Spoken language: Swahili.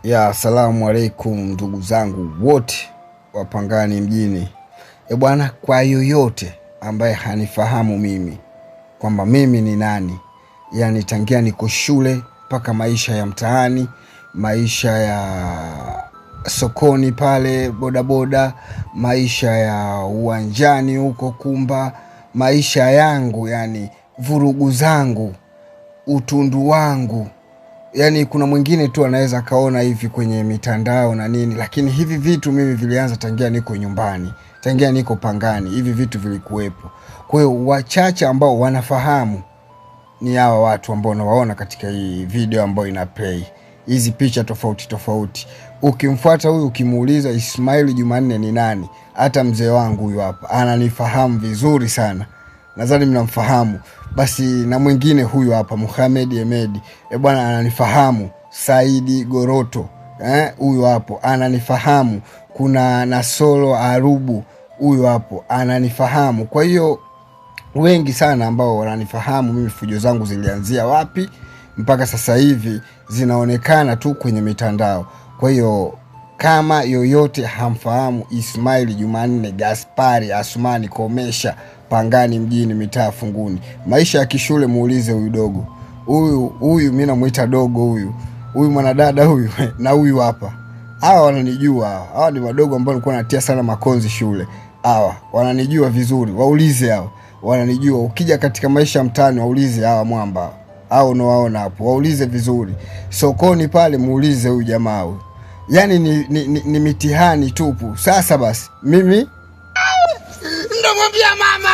Ya asalamu alaikum ndugu zangu wote wa Pangani mjini. Bwana, kwa yoyote ambaye hanifahamu mimi kwamba mimi ni nani, yani tangia niko shule mpaka maisha ya mtaani, maisha ya sokoni pale bodaboda, maisha ya uwanjani huko Kumba, maisha yangu, yani vurugu zangu, utundu wangu. Yani kuna mwingine tu anaweza kaona hivi kwenye mitandao na nini, lakini hivi vitu mimi vilianza tangia niko nyumbani, tangia niko Pangani, hivi vitu vilikuwepo. Kwa hiyo wachache ambao wanafahamu ni hawa watu ambao unawaona katika hii video ambayo ina play, hizi picha tofauti tofauti. Ukimfuata huyu ukimuuliza Ismail Jumanne ni nani, hata mzee wangu huyu hapa ananifahamu vizuri sana, nadhani mnamfahamu. Basi na mwingine huyu hapa Muhammad Emedi, bwana ananifahamu. Saidi Goroto, huyu hapo ananifahamu. Kuna Nasolo Arubu, huyu hapo ananifahamu. Kwa hiyo wengi sana ambao wananifahamu mimi, fujo zangu zilianzia wapi mpaka sasa hivi zinaonekana tu kwenye mitandao. Kwa hiyo kama yoyote hamfahamu Ismail Jumanne Gaspari Asumani Komesha, Pangani mjini, mitaa Funguni, maisha ya kishule, muulize huyu dogo. Huyu mimi namuita dogo, huyu mwanadada huyu na huyu hapa. Hawa wananijua, hawa ni wadogo ambao nilikuwa natia sana makonzi shule. Hawa wananijua vizuri, waulize hao. Wananijua. Ukija katika maisha ya mtaani waulize hawa mwamba hao unawaona hapo, waulize vizuri. Sokoni pale muulize huyu jamaa huyu. Yani ni mitihani tupu. Sasa basi mimi ndo mwambia mama